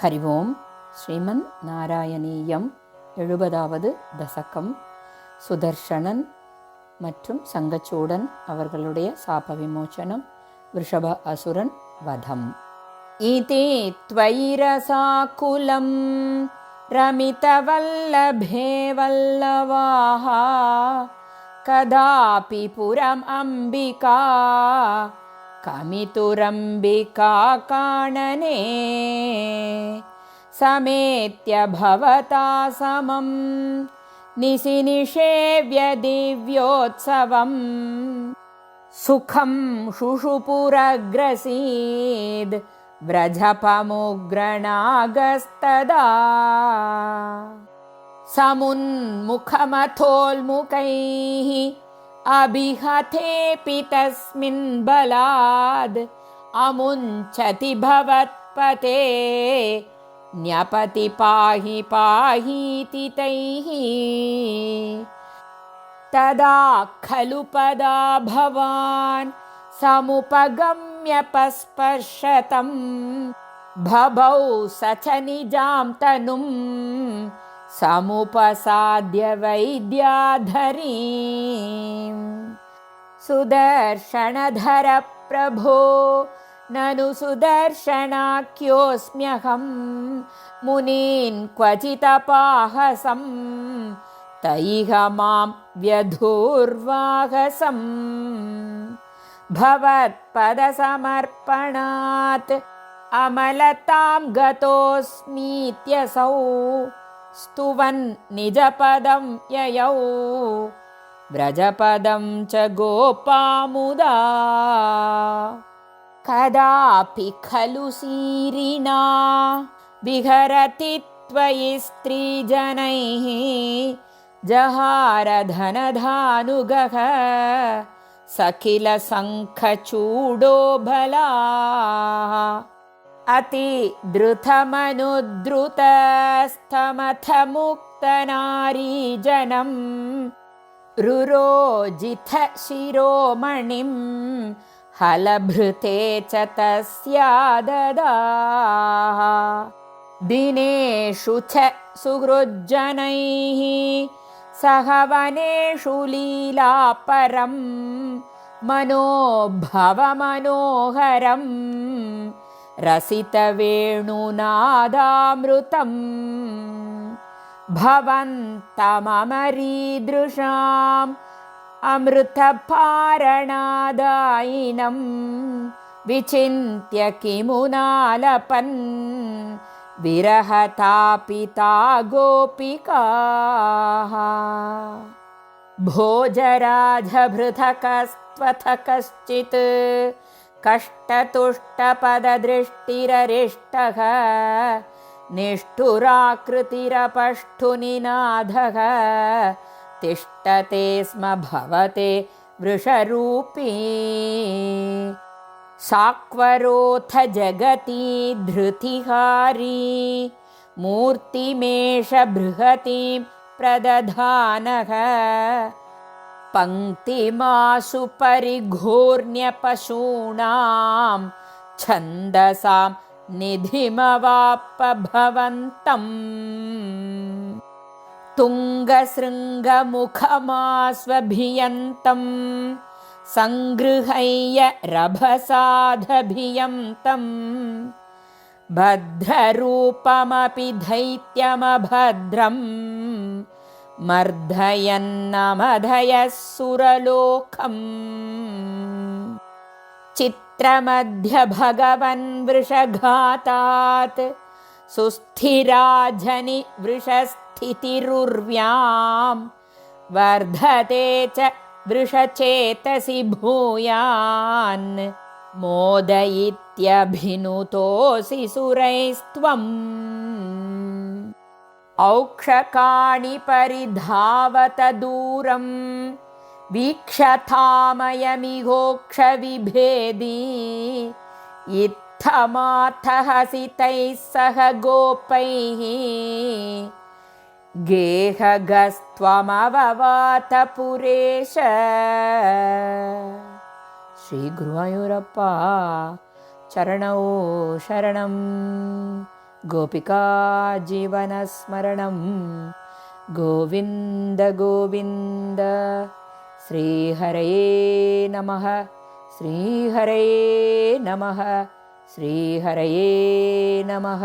ഹരി ഓം. ശ്രീമൻ നാരായണീയം 70வது தசகம். சுதர்ஷனன் மற்றும் சங்கச்சூடன் அவர்களுடைய சாப விமோச்சனம், விருஷப அசுரன் வதம். இதி த்வைரசாகுலம் ரமிதவல்லபே வல்லவாஹ கதாபி புரம் அம்பிகா கமிதுரம்பிகா காணனே சமேத்ய பவதா சமம் நிசிநிஷேவ்ய திவ்யோத்சவம் சுகம் சுஷுபுரக்ரசீத் व्रजपमुग्रणागस्तदा समुन्मुखमथोल्मुखैः अभिहतेऽपि तस्मिन् बलाद् अमुञ्चति भवत्पते न्यपति पाहि पाहीति तैः तदा खलु पदा भवान् समुपगम्य पस्पर्शतं भवौ स च निजां तनुं समुपसाद्य वैद्याधरीं सुदर्शनधर प्रभो ननु सुदर्शनाख्योऽस्म्यहं मुनीन् क्वचिदपाहसं तैह मां व्यधूर्वाहसम् भवत्पदसमर्पणात् अमलतां गतोऽस्मीत्यसौ स्तुवन् निजपदं ययौ व्रजपदं च गोपामुदा कदापि खलु सीरिणा विहरति त्वयि स्त्रीजनैः जहारधनधानुगः सखिलशङ्खचूडो बलाः अतिद्रुतमनुद्रुतस्तमथ मुक्तनारीजनं रुरोजिथ शिरोमणिं हलभृते च तस्या ददाः दिनेषु च सुहृज्जनैः सह वनेषु लीलापरं मनोभवमनोहरं रसितवेणुनादामृतं भवन्तममरीदृशाम् अमृतपारणादायिनं विचिन्त्य किमुनालपन् विरहतापिता गोपिकाः भोजराजभृतकस्त्वथ कश्चित् कष्टतुष्टपददृष्टिररिष्टः निष्ठुराकृतिरपष्ठुनिनाथः तिष्ठते स्म भवते वृषरूपी साक्वरोऽथ जगती धृतिहारी मूर्तिमेष बृहतीं प्रदधानः पङ्क्तिमासु परिघूर्ण्यपशूनां छन्दसां निधिमवाप भवन्तम् तुङ्गशृङ्गमुखमास्वभियन्तं सङ्गृह्य रभसाधभियन्तं भद्ररूपमपि दैत्यमभद्रं मर्दयन्नमधयः सुरलोकम् चित्रमध्यभगवन् वृषघातात् सुस्थिराजनि वृषस्थितिरुर्व्यां वर्धते च वृषचेतसि भूयान् मोदयित्यभिनुतोऽसि सुरैस्त्वम् औक्षकाणि परिधावत दूरं वीक्षतामयमिघोक्षविभेदी इत्थमाथहसि तैः सह गोपैः गेहगस्त्वमववात पुरेश ಶ್ರೀ ಗುರುವಾಯೂರಪ್ಪ ಚರಣೌ ಶರಣಂ. गोपिका जीवनस्मरणं गोविन्द गोविन्द। श्रीहरये नमः श्रीहरये नमः श्रीहरये नमः।